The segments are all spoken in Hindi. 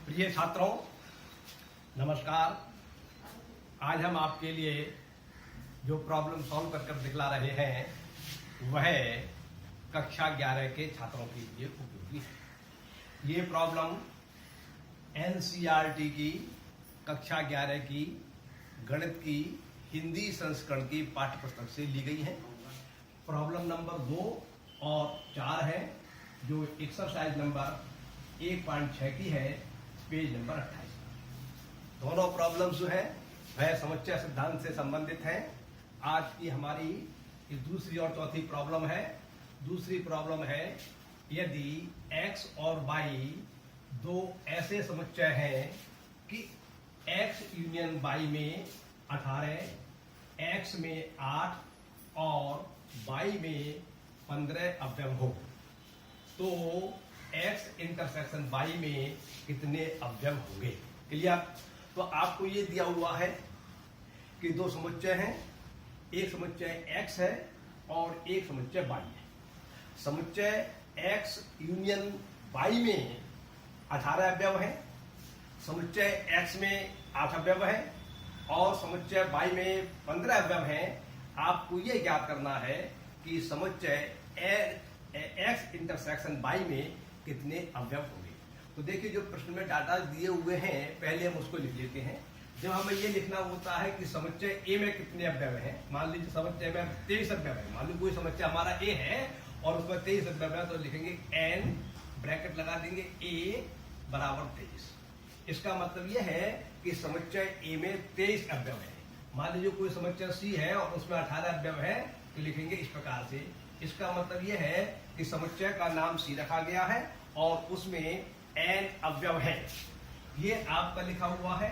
प्रिय छात्रों, नमस्कार। आज हम आपके लिए जो प्रॉब्लम सॉल्व कर दिखला रहे हैं वह कक्षा 11 के छात्रों के लिए उपयोगी है। ये प्रॉब्लम एनसीईआरटी की कक्षा 11 की गणित की हिंदी संस्करण की पाठ्य पुस्तक से ली गई है। प्रॉब्लम नंबर 2 और 4 है, जो एक्सरसाइज नंबर 1.6 की है, पेज नंबर 28। दोनों प्रॉब्लम्स जो है वह समुच्चय सिद्धांत से संबंधित हैं। आज की हमारी ये दूसरी और चौथी प्रॉब्लम है। दूसरी प्रॉब्लम है, यदि x और y दो ऐसे समुच्चय हैं कि x यूनियन y में 18, x में 8 और y में 15 अवयव हो, तो x इंटरसेक्शन y में कितने अवयव होंगे। क्लियर? तो आपको ये दिया हुआ है कि दो समुच्चय हैं, एक समुच्चय x है और एक समुच्चय y है। समुच्चय x यूनियन y में 18 अवयव है, समुच्चय x में 8 अवयव है और समुच्चय y में 15 अवयव है। आपको ये ज्ञात करना है कि समुच्चय x इंटरसेक्शन y में कितने अवयव होंगे। तो देखिए, जो प्रश्न में डाटा दिए हुए हैं, पहले हम उसको लिख लेते हैं। जब हमें ये लिखना होता है कि समुच्चय A में कितने अवयव हैं, मान लीजिए समुच्चय में 23 अवयव है। मान लीजिए कोई समुच्चय हमारा A है और उसमें 23 अवयव है, तो लिखेंगे n ब्रैकेट लगा देंगे A बराबर 23। इसका मतलब यह है कि समुच्चय A में 23 अवयव है। मान लीजिए कोई समुच्चय C है और उसमें 18 अवयव है, तो लिखेंगे इस प्रकार से। इसका मतलब यह है कि समुच्चय का नाम C रखा गया है और उसमें n अवयव है। ये आपका लिखा हुआ है।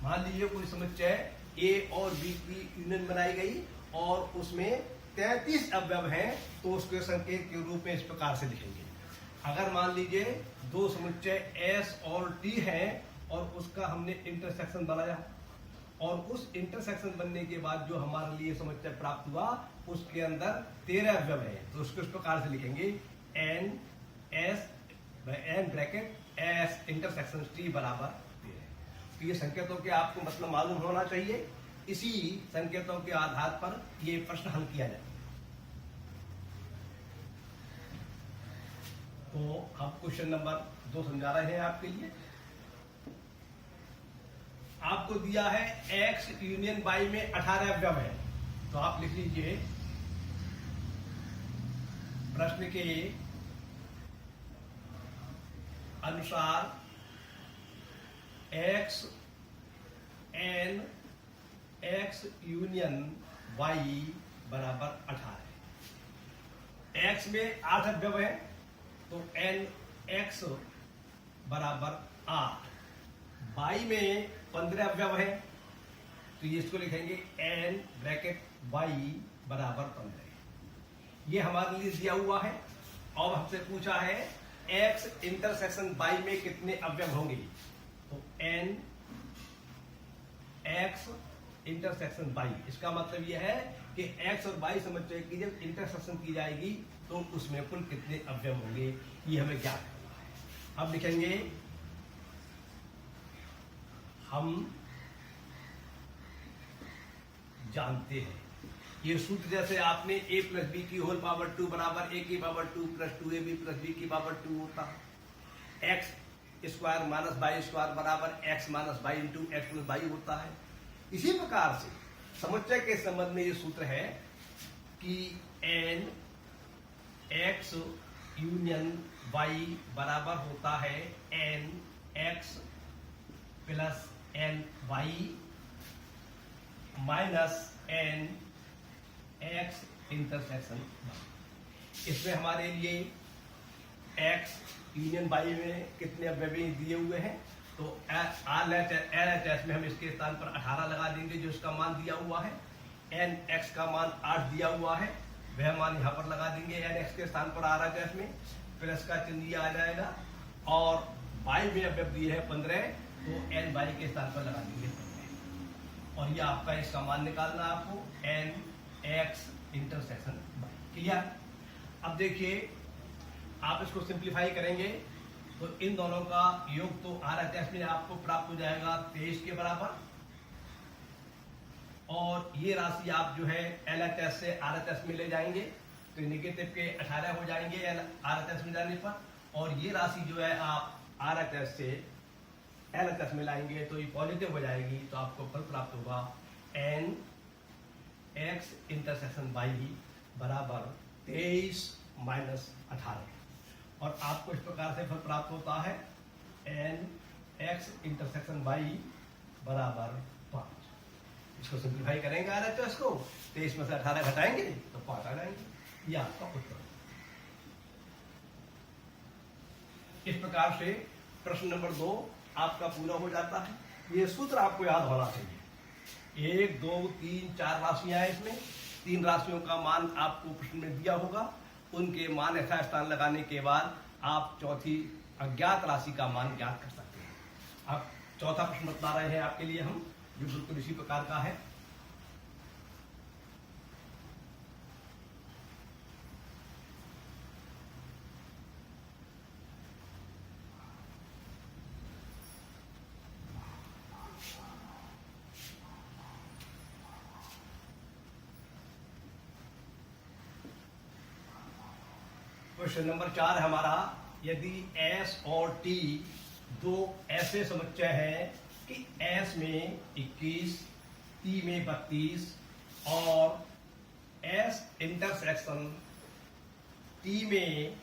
मान लीजिए कोई समुच्चय A और B की यूनियन बनाई गई और उसमें 33 अवयव हैं, तो उसके संकेत के रूप में इस प्रकार से लिखेंगे। अगर मान लीजिए दो समुच्चय S और T हैं और उसका हमने इंटरसेक्शन बनाया और उस इंटरसेक्शन बनने के बाद जो हमारे लिए समुच्चय प्राप्त हुआ उसके अंदर 13 अवयव है, तो उसको इस प्रकार से लिखेंगे n bracket s intersection t बराबर 13। तो ये संकेतों के आपको मतलब मालूम होना चाहिए। इसी संकेतों के आधार पर ये प्रश्न हल किया जाए। तो हम क्वेश्चन नंबर 2 समझा रहे हैं आपके लिए। आपको दिया है x यूनियन y में 18 अवयव है, तो आप लिख लीजिए प्रश्न के अनुसार x यूनियन y बराबर 18 है। x में 8 अवयव है, तो n x बराबर 8। y में 15 अवयव है, तो ये इसको लिखेंगे n ब्रैकेट y बराबर 15। ये हमारे लिए दिया हुआ है और हमसे पूछा है x इंटरसेक्शन y में कितने अवयव होंगे। तो n x इंटरसेक्शन y, इसका मतलब यह है कि x और y समुच्चय की जब इंटरसेक्शन की जाएगी तो उसमें कुल कितने अवयव होंगे, ये हमें ज्ञात करना है। अब लिखेंगे हम जानते हैं ये सूत्र, जैसे आपने a प्लस बी की होल पावर 2 बराबर a की power 2 plus 2ab plus b की पावर 2 होता है। x square minus Y square बराबर x minus Y into X plus Y होता है। इसी प्रकार से समुच्चय के संबंध में ये सूत्र है कि n x यूनियन y बराबर होता है n x plus n y minus n x intersection. इसमें हमारे लिए x यूनियन y में कितने अवयव दिए हुए हैं, तो LHS में हम इसके स्थान पर 18 लगा देंगे, जो इसका मान दिया हुआ है। n x का मान 8 दिया हुआ है, वह मान यहाँ पर लगा देंगे n x के स्थान पर RHS में, प्लस का चिन्ह आ जाएगा और y में अवयव दिए है 15, तो n y के स्थान पर लगा देंगे 15। और ये आपका इसका मान निकालना आपको n X intersection Y. Clear? अब देखिए आप इसको सिंप्लीफाई करेंगे तो इन दोनों का योग तो RHS में आपको प्राप्त हो जाएगा 23 के बराबर, और ये राशि आप जो है LHS से RHS में ले जाएंगे तो नेगेटिव के 18 हो जाएंगे RHS में जाने पर, और ये राशि जो है आप RHS से LHS में लाएंगे तो ये पॉजिटिव हो जाएगी, तो आपको फल प्राप्त होगा n x इंटरसेक्शन y बराबर 23 माइनस 18, और आपको इस प्रकार से फल प्राप्त होता है n x इंटरसेक्शन y बराबर 5। इसको सिंप्लीफाई करेंगे RHS को, 23 में से 18 घटाएंगे तो 5 आ जाएंगे। ये आपका उत्तर। इस प्रकार से प्रश्न नंबर 2 आपका पूरा हो जाता है। ये सूत्र आपको याद होना चाहिए। 1 2 3 4 राशियां हैं, इसमें 3 राशियों का मान आपको प्रश्न में दिया होगा, उनके मान यथास्थान लगाने के बाद आप चौथी अज्ञात राशि का मान ज्ञात कर सकते हैं। अब चौथा प्रश्न बता रहे हैं आपके लिए हम, जो बिल्कुल इसी प्रकार का है। क्वेश्चन नंबर 4 है हमारा, यदि S और T दो ऐसे समुच्चय हैं कि S में 21, T में 32 और S इंटरसेक्शन T में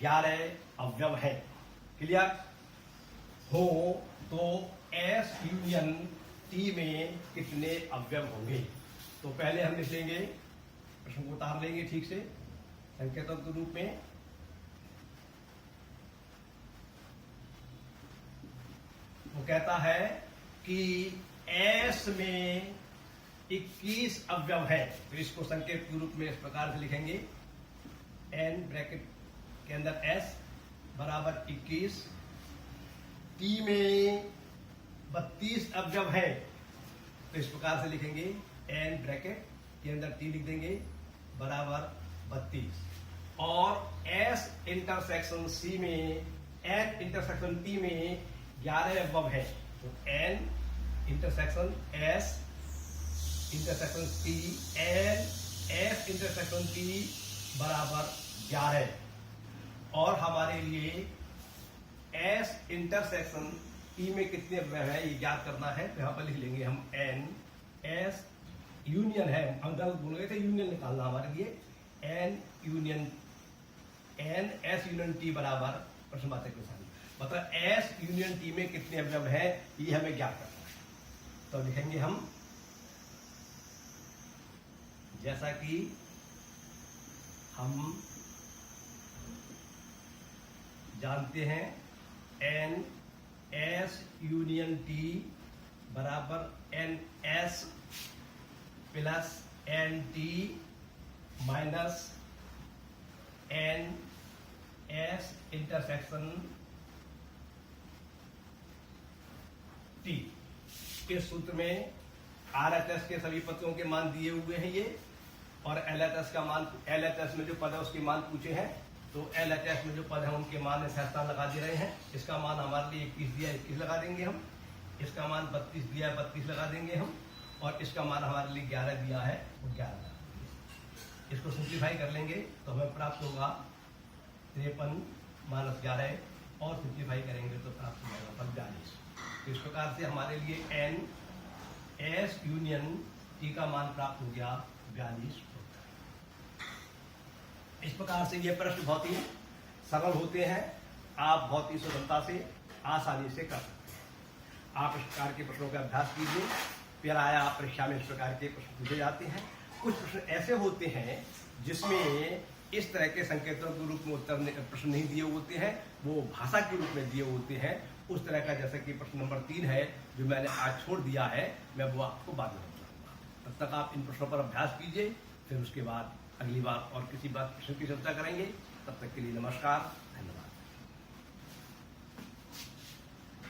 11 अवयव है। क्लियर हो तो S यूनियन T में कितने अवयव होंगे? तो पहले हम लिखेंगे, प्रश्न को उतार लेंगे ठीक से संकेतों के रूप में। वो कहता है कि S में 21 अवयव है, तो इसको संकेत के रूप में इस प्रकार से लिखेंगे, n ब्रैकेट के अंदर S बराबर 21, T में 32 अवयव है, तो इस प्रकार से लिखेंगे n ब्रैकेट के अंदर T लिख देंगे बराबर 32, और S इंटरसेक्शन C में n इंटरसेक्शन T में 11 अवयव है, तो n intersection S intersection T n S intersection T बराबर 11, और हमारे लिए S इंटरसेक्शन T में कितने अवयव है ये ज्ञात करना है। तो यहाँ पर लिख लेंगे हम n S यूनियन है, हम गलत बोल गए थे, यूनियन निकालना हमारे लिए, n union n S union T बराबर प्रश्न वाचक के साथ मतलब S यूनियन T में कितने अवयव है ये हमें ज्ञात करना है। तो लिखेंगे हम, जैसा कि हम जानते हैं n S यूनियन T बराबर n S plus n T minus n S intersection T। इस सूत्र में RHS के सभी पदों के मान दिए हुए हैं ये, और LHS का मान, LHS में जो पद है उसके मान पूछे हैं, तो LHS में जो पद है उनके मान यथास्थान लगा दे रहे हैं। इसका मान हमारे लिए 21 दिया, 21 लगा देंगे हम, इसका मान 32 दिया है, 32 लगा देंगे हम, और इसका मान हमारे लिए 11 दिया है, वो 11 लगा देंगे। इसको सिंप्लीफाई कर लेंगे तो हमें प्राप्त होगा 53 माइनस 11, और सिंप्लीफाई करेंगे तो प्राप्त हो जाएगा 42। तो इस प्रकार से हमारे लिए n S यूनियन T का मान प्राप्त हो गया 42। इस प्रकार से ये प्रश्न बहुत ही सरल होते हैं, आप बहुत ही सरलता से आसानी से कर सकते हैं। आप इस प्रकार के प्रश्नों का अभ्यास कीजिए, प्रायः परीक्षा में इस प्रकार के प्रश्न पूछे जाते हैं। कुछ प्रश्न ऐसे होते हैं जिसमें इस तरह के संकेतों के रूप में उत्तर प्रश्न नहीं दिए होते हैं, वो भाषा के रूप में दिए होते हैं। उस तरह का जैसे कि प्रश्न नंबर 3 है जो मैंने आज छोड़ दिया है, मैं वो आपको बाद में बताऊंगा। तब तक आप इन प्रश्नों पर अभ्यास कीजिए, फिर उसके बाद अगली बार और किसी बात प्रश्न की चर्चा करेंगे। तब तक के लिए नमस्कार।